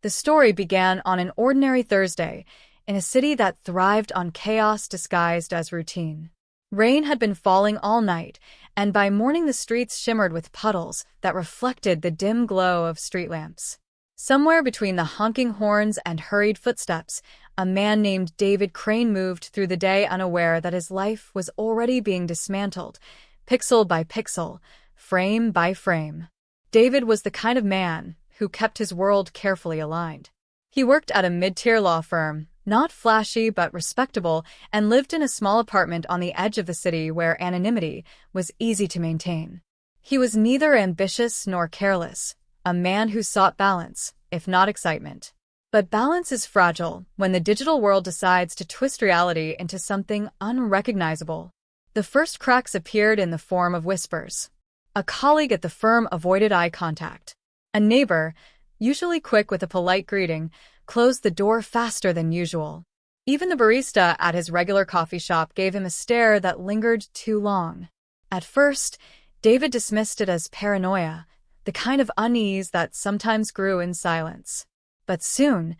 The story began on an ordinary Thursday in a city that thrived on chaos disguised as routine. Rain had been falling all night, and by morning the streets shimmered with puddles that reflected the dim glow of street lamps. Somewhere between the honking horns and hurried footsteps, a man named David Crane moved through the day unaware that his life was already being dismantled, pixel by pixel, frame by frame. David was the kind of man who kept his world carefully aligned. He worked at a mid-tier law firm, not flashy but respectable, and lived in a small apartment on the edge of the city where anonymity was easy to maintain. He was neither ambitious nor careless, a man who sought balance, if not excitement. But balance is fragile when the digital world decides to twist reality into something unrecognizable. The first cracks appeared in the form of whispers. A colleague at the firm avoided eye contact. A neighbor, usually quick with a polite greeting, closed the door faster than usual. Even the barista at his regular coffee shop gave him a stare that lingered too long. At first, David dismissed it as paranoia, the kind of unease that sometimes grew in silence. But soon,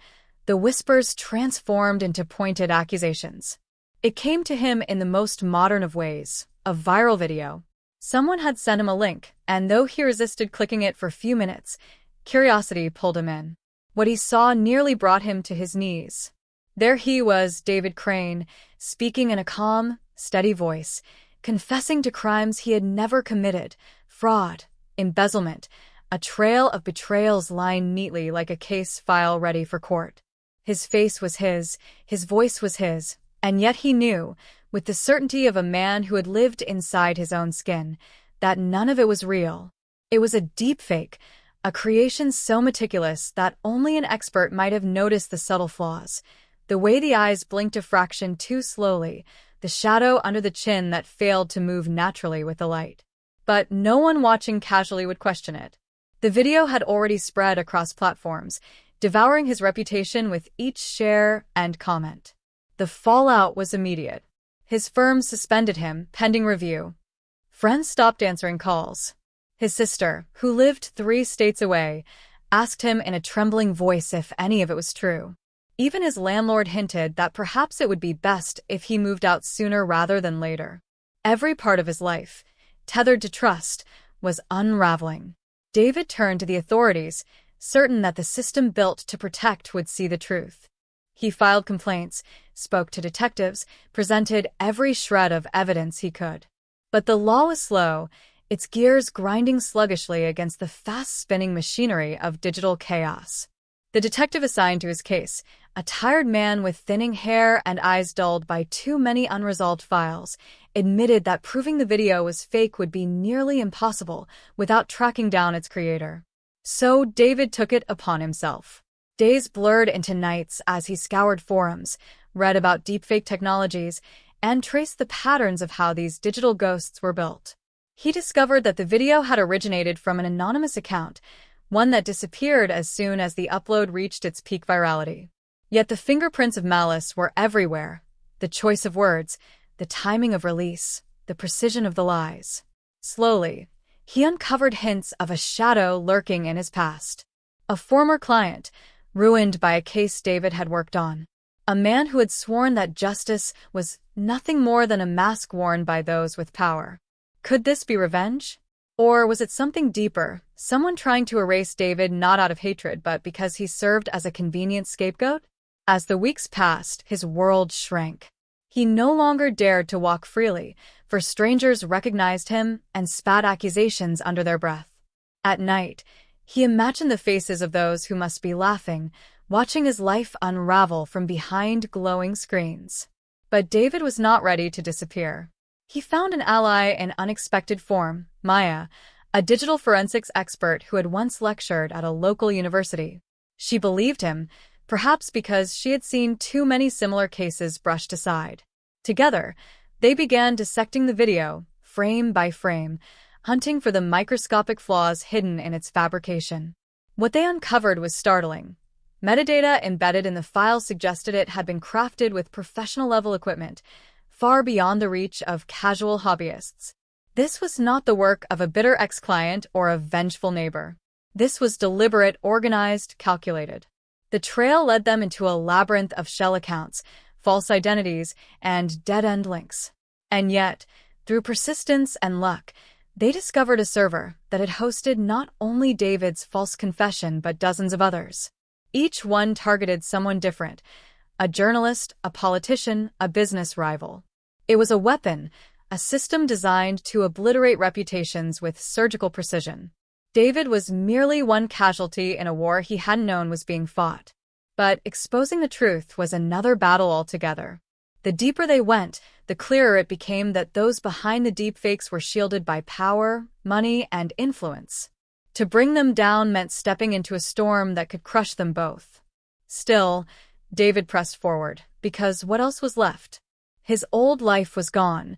the whispers transformed into pointed accusations. It came to him in the most modern of ways, a viral video. Someone had sent him a link, and though he resisted clicking it for a few minutes, curiosity pulled him in. What he saw nearly brought him to his knees. There he was, David Crane, speaking in a calm, steady voice, confessing to crimes he had never committed: fraud, embezzlement, a trail of betrayals lying neatly like a case file ready for court. His face was his voice was his, and yet he knew, with the certainty of a man who had lived inside his own skin, that none of it was real. It was a deepfake, a creation so meticulous that only an expert might have noticed the subtle flaws. The way the eyes blinked a fraction too slowly, the shadow under the chin that failed to move naturally with the light. But no one watching casually would question it. The video had already spread across platforms, devouring his reputation with each share and comment. The fallout was immediate. His firm suspended him, pending review. Friends stopped answering calls. His sister, who lived 3 states away, asked him in a trembling voice if any of it was true. Even his landlord hinted that perhaps it would be best if he moved out sooner rather than later. Every part of his life, tethered to trust, was unraveling. David turned to the authorities, certain that the system built to protect would see the truth. He filed complaints, spoke to detectives, presented every shred of evidence he could. But the law was slow, its gears grinding sluggishly against the fast-spinning machinery of digital chaos. The detective assigned to his case, a tired man with thinning hair and eyes dulled by too many unresolved files, admitted that proving the video was fake would be nearly impossible without tracking down its creator. So David took it upon himself. Days blurred into nights as he scoured forums, read about deepfake technologies, and traced the patterns of how these digital ghosts were built. He discovered that the video had originated from an anonymous account, one that disappeared as soon as the upload reached its peak virality. Yet the fingerprints of malice were everywhere: the choice of words, the timing of release, the precision of the lies. Slowly, he uncovered hints of a shadow lurking in his past. A former client, ruined by a case David had worked on. A man who had sworn that justice was nothing more than a mask worn by those with power. Could this be revenge? Or was it something deeper, someone trying to erase David not out of hatred but because he served as a convenient scapegoat? As the weeks passed, his world shrank. He no longer dared to walk freely, for strangers recognized him and spat accusations under their breath. At night, he imagined the faces of those who must be laughing, watching his life unravel from behind glowing screens. But David was not ready to disappear. He found an ally in unexpected form: Maya, a digital forensics expert who had once lectured at a local university. She believed him, perhaps because she had seen too many similar cases brushed aside. Together, they began dissecting the video, frame by frame, hunting for the microscopic flaws hidden in its fabrication. What they uncovered was startling. Metadata embedded in the file suggested it had been crafted with professional-level equipment, far beyond the reach of casual hobbyists. This was not the work of a bitter ex-client or a vengeful neighbor. This was deliberate, organized, calculated. The trail led them into a labyrinth of shell accounts, false identities, and dead-end links. And yet, through persistence and luck, they discovered a server that had hosted not only David's false confession but dozens of others. Each one targeted someone different: a journalist, a politician, a business rival. It was a weapon, a system designed to obliterate reputations with surgical precision. David was merely one casualty in a war he hadn't known was being fought. But exposing the truth was another battle altogether. The deeper they went, the clearer it became that those behind the deepfakes were shielded by power, money, and influence. To bring them down meant stepping into a storm that could crush them both. Still, David pressed forward, because what else was left? His old life was gone,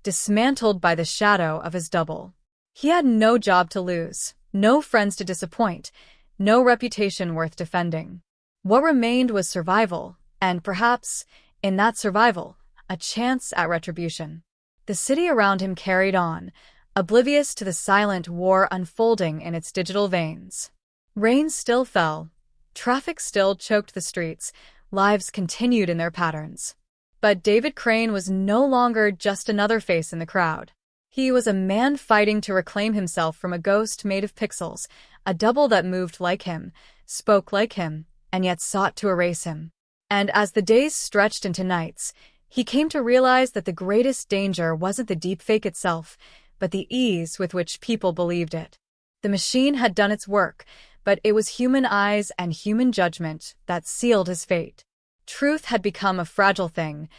dismantled by the shadow of his double. He had no job to lose, no friends to disappoint, no reputation worth defending. What remained was survival, and perhaps, in that survival, a chance at retribution. The city around him carried on, oblivious to the silent war unfolding in its digital veins. Rain still fell, traffic still choked the streets, lives continued in their patterns. But David Crane was no longer just another face in the crowd. He was a man fighting to reclaim himself from a ghost made of pixels, a double that moved like him, spoke like him, and yet sought to erase him. And as the days stretched into nights, he came to realize that the greatest danger wasn't the deepfake itself, but the ease with which people believed it. The machine had done its work, but it was human eyes and human judgment that sealed his fate. Truth had become a fragile thing,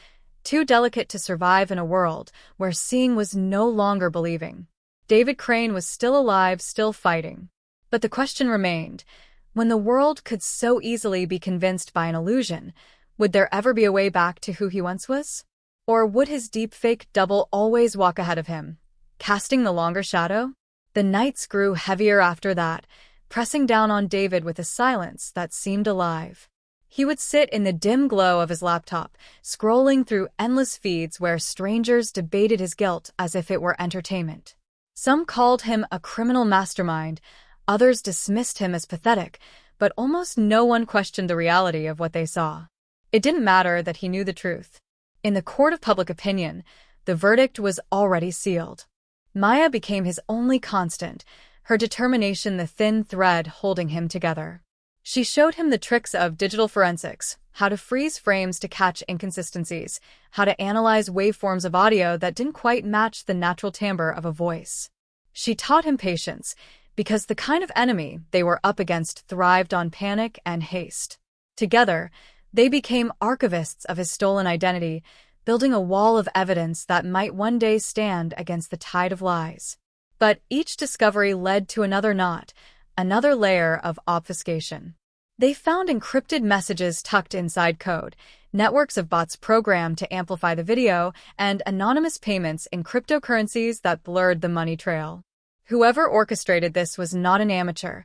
too delicate to survive in a world where seeing was no longer believing. David Crane was still alive, still fighting. But the question remained: when the world could so easily be convinced by an illusion, would there ever be a way back to who he once was? Or would his deepfake double always walk ahead of him, casting the longer shadow? The nights grew heavier after that, pressing down on David with a silence that seemed alive. He would sit in the dim glow of his laptop, scrolling through endless feeds where strangers debated his guilt as if it were entertainment. Some called him a criminal mastermind, others dismissed him as pathetic, but almost no one questioned the reality of what they saw. It didn't matter that he knew the truth. In the court of public opinion, the verdict was already sealed. Maya became his only constant, her determination the thin thread holding him together. She showed him the tricks of digital forensics, how to freeze frames to catch inconsistencies, how to analyze waveforms of audio that didn't quite match the natural timbre of a voice. She taught him patience, because the kind of enemy they were up against thrived on panic and haste. Together, they became archivists of his stolen identity, building a wall of evidence that might one day stand against the tide of lies. But each discovery led to another knot, another layer of obfuscation. They found encrypted messages tucked inside code, networks of bots programmed to amplify the video, and anonymous payments in cryptocurrencies that blurred the money trail. Whoever orchestrated this was not an amateur.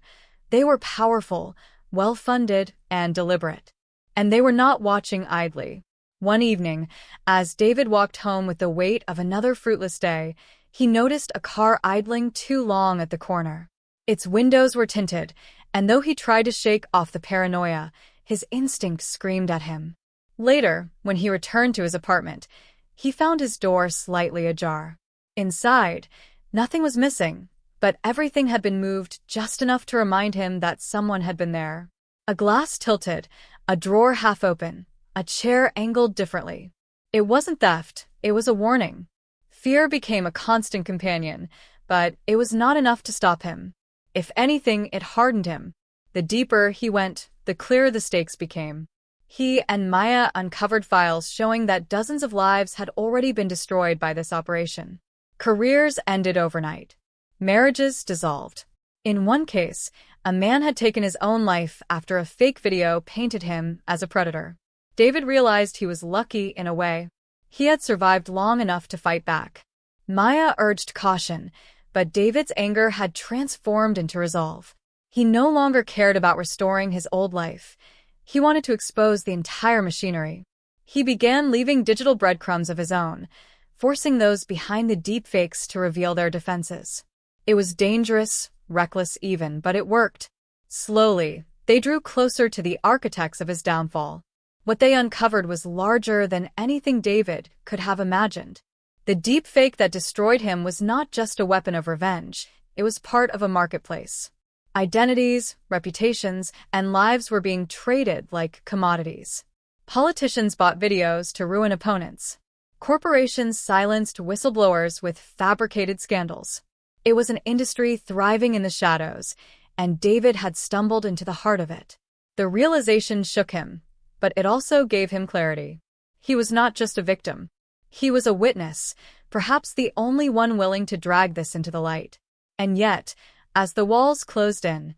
They were powerful, well-funded, and deliberate. And they were not watching idly. One evening, as David walked home with the weight of another fruitless day, he noticed a car idling too long at the corner. Its windows were tinted, and though he tried to shake off the paranoia, his instinct screamed at him. Later, when he returned to his apartment, he found his door slightly ajar. Inside, nothing was missing, but everything had been moved just enough to remind him that someone had been there. A glass tilted, a drawer half open, a chair angled differently. It wasn't theft, it was a warning. Fear became a constant companion, but it was not enough to stop him. If anything, it hardened him. The deeper he went, the clearer the stakes became. He and Maya uncovered files showing that dozens of lives had already been destroyed by this operation. Careers ended overnight. Marriages dissolved. In one case, a man had taken his own life after a fake video painted him as a predator. David realized he was lucky in a way. He had survived long enough to fight back. Maya urged caution, but David's anger had transformed into resolve. He no longer cared about restoring his old life. He wanted to expose the entire machinery. He began leaving digital breadcrumbs of his own, forcing those behind the deepfakes to reveal their defenses. It was dangerous, reckless even, but it worked. Slowly, They drew closer to the architects of his downfall. What they uncovered was larger than anything David could have imagined. The deepfake that destroyed him was not just a weapon of revenge, it was part of a marketplace. Identities, reputations, and lives were being traded like commodities. Politicians bought videos to ruin opponents. Corporations silenced whistleblowers with fabricated scandals. It was an industry thriving in the shadows, and David had stumbled into the heart of it. The realization shook him, but it also gave him clarity. He was not just a victim. He was a witness, perhaps the only one willing to drag this into the light. And yet, as the walls closed in,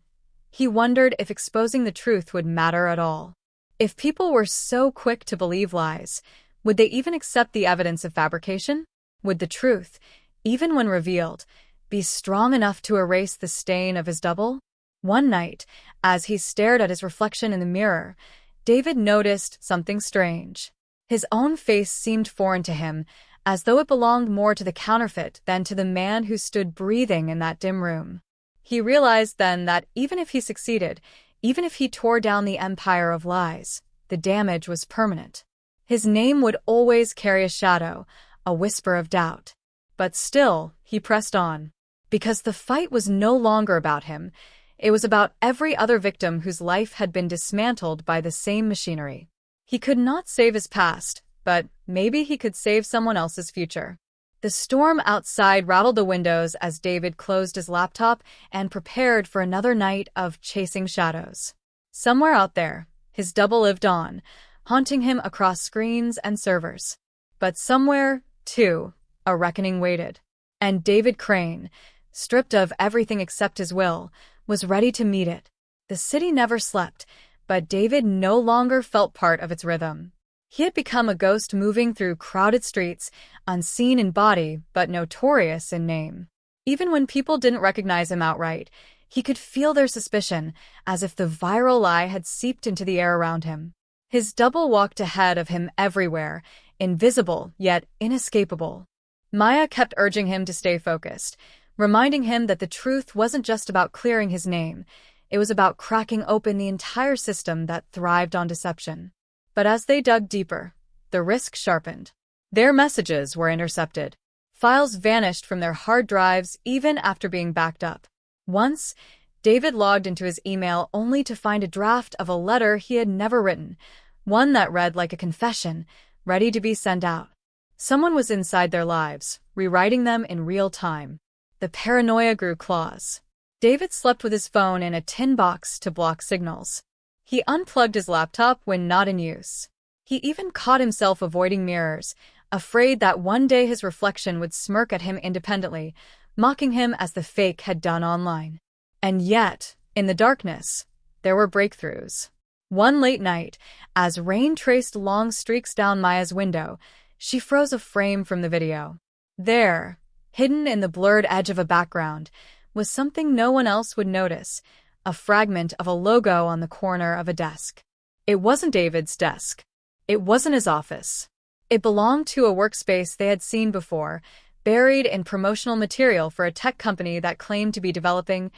he wondered if exposing the truth would matter at all. If people were so quick to believe lies, would they even accept the evidence of fabrication? Would the truth, even when revealed, be strong enough to erase the stain of his double? One night, as he stared at his reflection in the mirror, David noticed something strange. His own face seemed foreign to him, as though it belonged more to the counterfeit than to the man who stood breathing in that dim room. He realized then that even if he succeeded, even if he tore down the empire of lies, the damage was permanent. His name would always carry a shadow, a whisper of doubt. But still, he pressed on. Because the fight was no longer about him, it was about every other victim whose life had been dismantled by the same machinery. He could not save his past, but maybe he could save someone else's future. The storm outside rattled the windows as David closed his laptop and prepared for another night of chasing shadows. Somewhere out there, his double lived on, haunting him across screens and servers. But somewhere, too, a reckoning waited. And David Crane, stripped of everything except his will, was ready to meet it. The city never slept, but David no longer felt part of its rhythm. He had become a ghost moving through crowded streets, unseen in body but notorious in name. Even when people didn't recognize him outright, he could feel their suspicion, as if the viral lie had seeped into the air around him. His double walked ahead of him everywhere, invisible yet inescapable. Maya kept urging him to stay focused, reminding him that the truth wasn't just about clearing his name, it was about cracking open the entire system that thrived on deception. But as they dug deeper, the risk sharpened. Their messages were intercepted. Files vanished from their hard drives even after being backed up. Once, David logged into his email only to find a draft of a letter he had never written, one that read like a confession, ready to be sent out. Someone was inside their lives, rewriting them in real time. The paranoia grew claws. David slept with his phone in a tin box to block signals. He unplugged his laptop when not in use. He even caught himself avoiding mirrors, afraid that one day his reflection would smirk at him independently, mocking him as the fake had done online. And yet, in the darkness, there were breakthroughs. One late night, as rain traced long streaks down Maya's window, she froze a frame from the video. There, hidden in the blurred edge of a background, was something no one else would notice, a fragment of a logo on the corner of a desk. It wasn't David's desk. It wasn't his office. It belonged to a workspace they had seen before, buried in promotional material for a tech company that claimed to be developing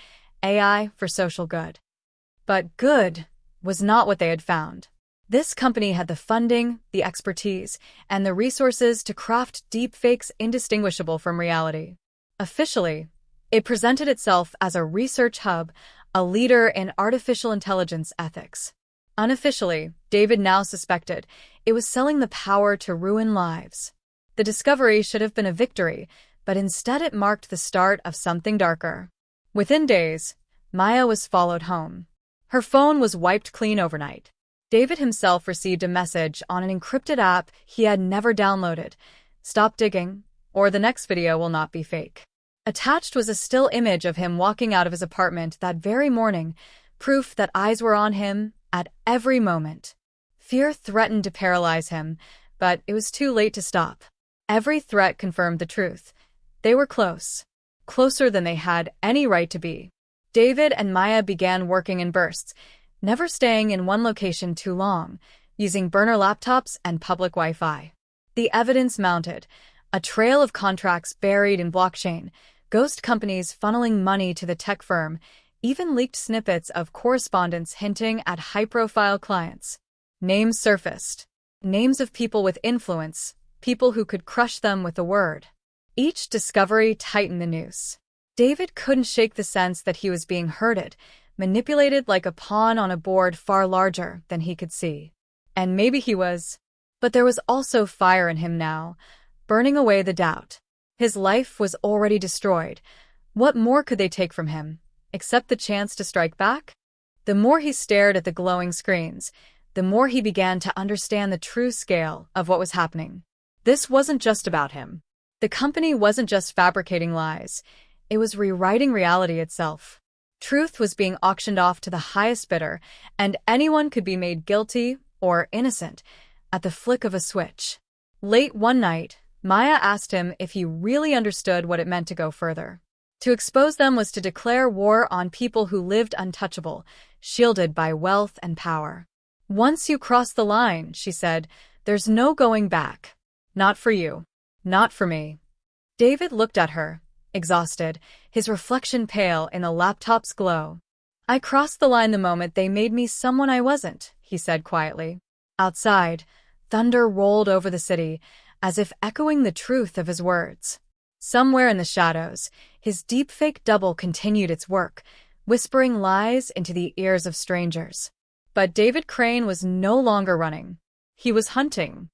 AI for social good. But good was not what they had found. This company had the funding, the expertise, and the resources to craft deepfakes indistinguishable from reality. Officially, it presented itself as a research hub, a leader in artificial intelligence ethics. Unofficially, David now suspected it was selling the power to ruin lives. The discovery should have been a victory, but instead it marked the start of something darker. Within days, Maya was followed home. Her phone was wiped clean overnight. David himself received a message on an encrypted app he had never downloaded. Stop digging, or the next video will not be fake. Attached was a still image of him walking out of his apartment that very morning, proof that eyes were on him at every moment. Fear threatened to paralyze him, but it was too late to stop. Every threat confirmed the truth. They were close. Closer than they had any right to be. David and Maya began working in bursts, never staying in one location too long, using burner laptops and public Wi-Fi. The evidence mounted, a trail of contracts buried in blockchain, ghost companies funneling money to the tech firm, even leaked snippets of correspondence hinting at high-profile clients. Names surfaced. Names of people with influence, people who could crush them with a word. Each discovery tightened the noose. David couldn't shake the sense that he was being herded, manipulated like a pawn on a board far larger than he could see. And maybe he was. But there was also fire in him now, burning away the doubt. His life was already destroyed. What more could they take from him, except the chance to strike back? The more he stared at the glowing screens, the more he began to understand the true scale of what was happening. This wasn't just about him. The company wasn't just fabricating lies. It was rewriting reality itself. Truth was being auctioned off to the highest bidder, and anyone could be made guilty or innocent at the flick of a switch. Late one night, Maya asked him if he really understood what it meant to go further. To expose them was to declare war on people who lived untouchable, shielded by wealth and power. Once you cross the line, she said, there's no going back. Not for you. Not for me. David looked at her, exhausted, his reflection pale in the laptop's glow. I crossed the line the moment they made me someone I wasn't, he said quietly. Outside, thunder rolled over the city, as if echoing the truth of his words. Somewhere in the shadows, his deepfake double continued its work, whispering lies into the ears of strangers. But David Crane was no longer running. He was hunting.